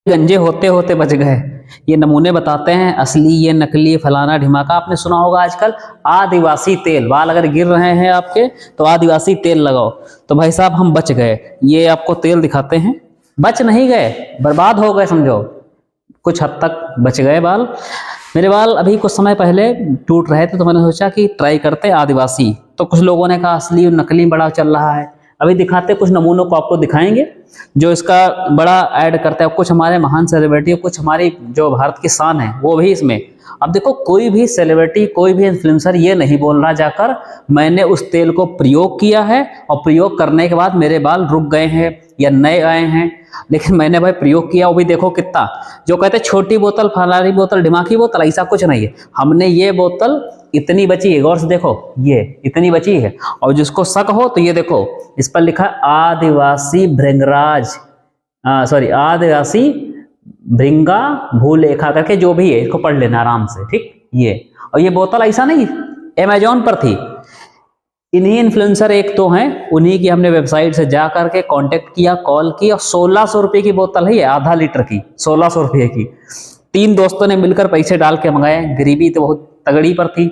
गंजे होते होते बच गए। ये नमूने बताते हैं असली ये नकली फलाना ढिमाका। आपने सुना होगा आजकल आदिवासी तेल, बाल अगर गिर रहे हैं आपके तो आदिवासी तेल लगाओ। तो भाई साहब हम बच गए। ये आपको तेल दिखाते हैं, बच नहीं गए, बर्बाद हो गए समझो। कुछ हद तक बच गए बाल। मेरे बाल अभी कुछ समय पहले टूट रहे थे तो मैंने सोचा कि ट्राई करते आदिवासी। तो कुछ लोगों ने कहा असली और नकली बड़ा चल रहा है। अभी दिखाते कुछ नमूनों को आपको दिखाएंगे जो इसका बड़ा ऐड करते हैं। कुछ हमारे महान सेलिब्रिटी, कुछ हमारी जो भारत की शान है वो भी इसमें। अब देखो कोई भी सेलिब्रिटी, कोई भी इन्फ्लुएंसर ये नहीं बोल रहा जाकर मैंने उस तेल को प्रयोग किया है और प्रयोग करने के बाद मेरे बाल रुक गए हैं या नए आए हैं। लेकिन मैंने भाई प्रयोग किया, वो भी देखो कितना। जो कहते हैं छोटी बोतल, फलानी बोतल, ढिमाकी बोतल, ऐसा कुछ नहीं है। हमने ये बोतल इतनी बची है, गौर से देखो ये इतनी बची है। और जिसको शक हो तो ये देखो इस पर लिखा है आदिवासी भृंगराज, सॉरी आदिवासी भृंगा भूलेखा करके, जो भी है इसको पढ़ लेना आराम से, ठीक। ये और ये बोतल ऐसा नहीं अमेजोन पर थी। इन्हीं इन्फ्लुएंसर एक तो हैं, उन्हीं की हमने वेबसाइट से जा करके कांटेक्ट किया, कॉल की, और 1600 रुपये की बोतल है ये, आधा लीटर की, 1600 रुपये की। 3 दोस्तों ने मिलकर पैसे डाल के मंगाए। गरीबी तो बहुत तगड़ी पर थी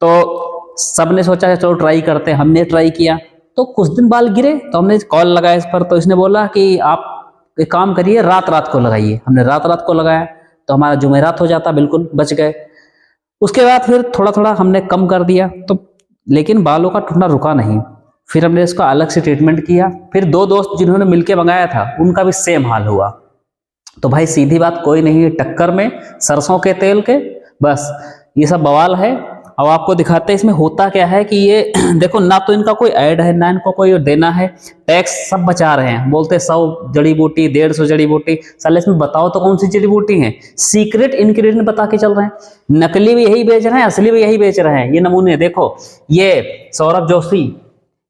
तो सबने सोचा चलो ट्राई करते हैं। हमने ट्राई किया तो कुछ दिन बाल गिरे तो हमने कॉल लगाया इस पर, तो इसने बोला कि आप एक काम करिए रात रात को लगाइए। हमने रात रात को लगाया तो हमारा जुमेरात हो जाता, बिल्कुल बच गए। उसके बाद फिर थोड़ा थोड़ा हमने कम कर दिया तो, लेकिन बालों का टूटना रुका नहीं। फिर हमने इसका अलग से ट्रीटमेंट किया। फिर 2 दोस्त जिन्होंने मिलके मंगाया था उनका भी सेम हाल हुआ। तो भाई सीधी बात कोई नहीं है टक्कर में सरसों के तेल के, बस ये सब बवाल है। अब आपको दिखाते हैं इसमें होता क्या है कि ये देखो ना तो इनका कोई ऐड है ना इनको कोई देना है, टैक्स सब बचा रहे हैं। बोलते 100 जड़ी बूटी, 150 जड़ी बूटी, साले इसमें बताओ तो कौन सी जड़ी बूटी है। सीक्रेट इंग्रेडिएंट बता के चल रहे हैं। नकली भी यही बेच रहे हैं, असली भी यही बेच रहे हैं। ये नमूने देखो, ये सौरभ जोशी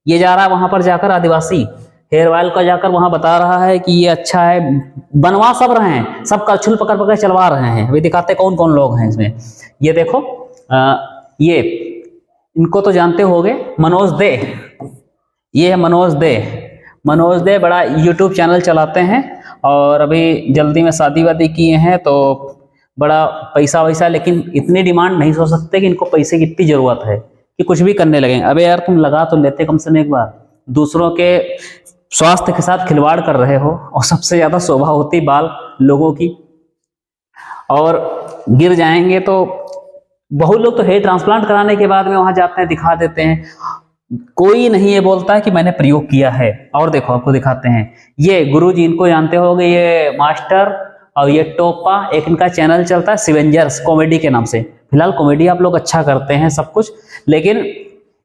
ये जा रहा है वहां पर जाकर आदिवासी हेयर ऑयल का जाकर वहां बता रहा है कि ये अच्छा है। बनवा सब रहे हैं, सब कलछुल पकड़ पकड़ चलवा रहे हैं। अभी दिखाते कौन कौन लोग हैं इसमें। ये देखो ये इनको तो जानते होगे, मनोज दे। ये है मनोज दे। मनोज दे बड़ा यूट्यूब चैनल चलाते हैं और अभी जल्दी में शादी वादी किए हैं तो बड़ा पैसा वैसा, लेकिन इतनी डिमांड नहीं सोच सकते कि इनको पैसे की इतनी जरूरत है कि कुछ भी करने लगे। अबे यार तुम लगा तो लेते कम से कम एक बार। दूसरों के स्वास्थ्य के साथ खिलवाड़ कर रहे हो और सबसे ज्यादा शोभा होती बाल लोगों की, और गिर जाएंगे तो बहुत लोग तो हेयर ट्रांसप्लांट कराने के बाद में वहां जाते हैं, दिखा देते हैं। कोई नहीं ये बोलता है कि मैंने प्रयोग किया है। और देखो आपको दिखाते हैं, ये गुरुजी इनको जानते होंगे, ये मास्टर और ये टोपा, एक इनका चैनल चलता है सिवेंजर्स कॉमेडी के नाम से। फिलहाल कॉमेडी आप लोग अच्छा करते हैं सब कुछ, लेकिन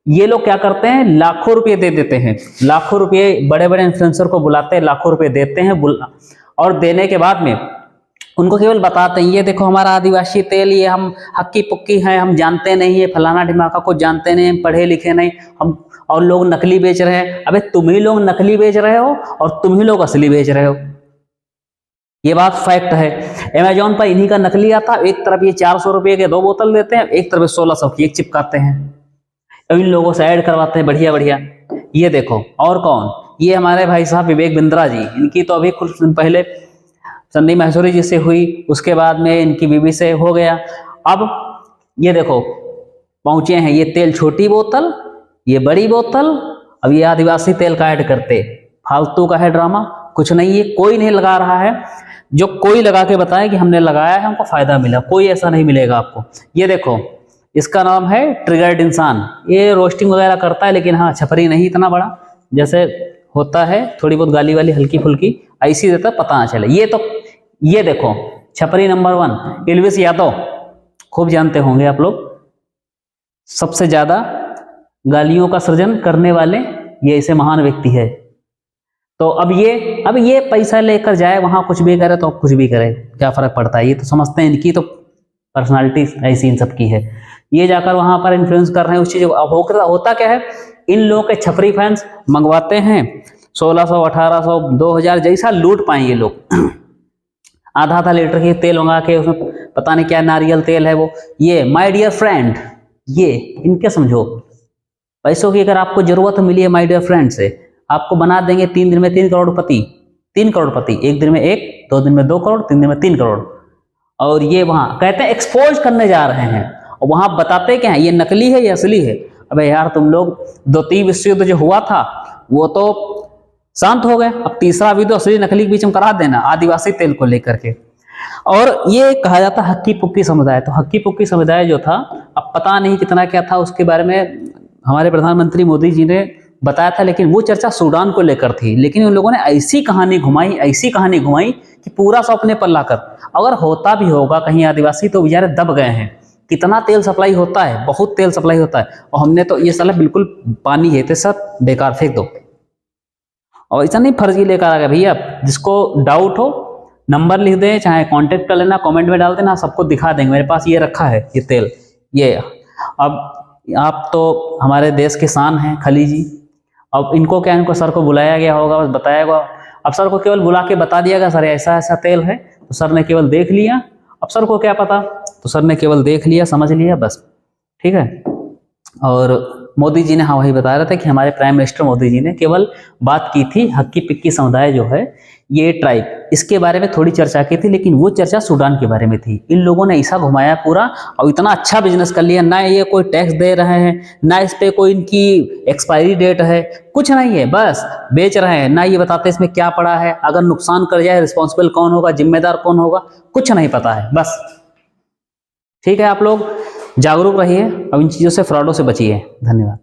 ये लोग क्या करते हैं लाखों रुपये दे देते हैं। लाखों रुपये बड़े बड़े इन्फ्लुएंसर को बुलाते हैं, लाखों रुपये देते हैं और देने के बाद में उनको केवल बताते हैं ये देखो हमारा आदिवासी तेल, ये हम हक्की पुक्की हैं, हम जानते नहीं है, फलाना ढिमाका को जानते नहीं, पढ़े लिखे नहीं हम, और लोग नकली बेच रहे हैं। अबे तुम ही लोग नकली बेच रहे हो और तुम ही लोग असली बेच रहे हो, ये बात फैक्ट है। अमेजोन पर इन्हीं का नकली आता, एक तरफ ये 400 रुपये के 2 बोतल देते हैं, एक तरफ 1600 की एक चिपकाते हैं। इन लोगों से ऐड करवाते हैं बढ़िया बढ़िया। ये देखो और कौन, ये हमारे भाई साहब विवेक बिंद्रा जी, इनकी तो अभी कुछ दिन पहले संदीप माहेश्वरी जी से हुई, उसके बाद में इनकी बीवी से हो गया। अब ये देखो पहुंचे हैं, ये तेल छोटी बोतल, ये बड़ी बोतल, अब ये आदिवासी तेल का ऐड करते। फालतू का है ड्रामा, कुछ नहीं है, कोई नहीं लगा रहा है। जो कोई लगा के बताए कि हमने लगाया है हमको फायदा मिला, कोई ऐसा नहीं मिलेगा आपको। ये देखो इसका नाम है ट्रिगर्ड इंसान, ये रोस्टिंग वगैरह करता है, लेकिन हाँ छपरी नहीं इतना बड़ा, जैसे होता है थोड़ी बहुत गाली वाली हल्की फुल्की ऐसी देता पता ना चले। ये तो ये देखो छपरी नंबर 1 इल्विस यादव, खूब जानते होंगे आप लोग, सबसे ज्यादा गालियों का सृजन करने वाले ये ऐसे महान व्यक्ति है। तो अब ये पैसा लेकर जाए वहां कुछ भी करे तो कुछ भी करे, क्या फर्क पड़ता है। ये तो समझते हैं इनकी तो पर्सनालिटी ऐसी इन सब की है। ये जाकर वहां पर इन्फ्लुएंस कर रहे हैं उस चीज को। होता क्या है, इन लोगों के छपरी फैंस मंगवाते हैं 1600, 1800, 2000 जैसा लूट पाए ये लोग। आधा आधा लीटर की तेल मंगा के उसमें पता नहीं क्या नारियल तेल है वो। ये माय डियर फ्रेंड, ये इनके समझो पैसों की अगर आपको जरूरत मिली है माय डियर फ्रेंड से, आपको बना देंगे 3 दिन में 3 करोड़पति। 3 करोड़पति, एक दिन में 1, 2 दिन में 2 करोड़, 3 दिन में 3 करोड़। और ये वहाँ कहते हैं एक्सपोज करने जा रहे हैं, और वहाँ बताते क्या है, ये नकली है ये असली है। अबे यार तुम लोग 2-3 विश्व युद्ध जो हुआ था वो तो शांत हो गए, अब तीसरा विद्रोह असली नकली के बीच में करा देना आदिवासी तेल को लेकर के। और ये कहा जाता है हक्की पुक्की समुदाय, तो हक्की पुक्की समुदाय जो था, अब पता नहीं कितना क्या था उसके बारे में हमारे प्रधानमंत्री मोदी जी ने बताया था, लेकिन वो चर्चा सूडान को लेकर थी। लेकिन उन लोगों ने ऐसी कहानी घुमाई कि पूरा सौ अपने पर लाकर, अगर होता भी होगा कहीं आदिवासी तो बेचारे दब गए हैं। कितना तेल सप्लाई होता है, बहुत तेल सप्लाई होता है, और हमने तो ये साला बिल्कुल पानी है तो सब बेकार फेंक दो। और ऐसा नहीं फर्जी लेकर आ गया भैया, जिसको डाउट हो नंबर लिख दे, चाहे कांटेक्ट कर लेना, कमेंट में डाल देना, सबको दिखा देंगे। मेरे पास ये रखा है ये तेल, ये। अब आप तो हमारे देश के शान हैं खली जी, अब इनको क्या, इनको सर को बुलाया गया होगा, बस बताया गया, अब सर को केवल बुला के बता दिया गया सर ऐसा ऐसा तेल है, तो सर ने केवल देख लिया। अब सर को क्या पता, तो सर ने केवल देख लिया, समझ लिया, बस ठीक है। और मोदी जी ने, हाँ वही बता रहे थे कि हमारे प्राइम मिनिस्टर मोदी जी ने केवल बात की थी हक्की पिक्की समुदाय जो है ये ट्राइब, इसके बारे में थोड़ी चर्चा की थी, लेकिन वो चर्चा सूडान के बारे में थी। इन लोगों ने ऐसा घुमाया पूरा, और इतना अच्छा बिजनेस कर लिया, ना ये कोई टैक्स दे रहे हैं, ना इस पे कोई इनकी एक्सपायरी डेट है, कुछ नहीं है, बस बेच रहे हैं, ना ये बताते इसमें क्या पड़ा है, अगर नुकसान कर जाए रिस्पॉन्सिबल कौन होगा, जिम्मेदार कौन होगा, कुछ नहीं पता है। बस ठीक है, आप लोग जागरूक रहिए, अब इन चीज़ों से, फ्रॉडों से बचिए। धन्यवाद।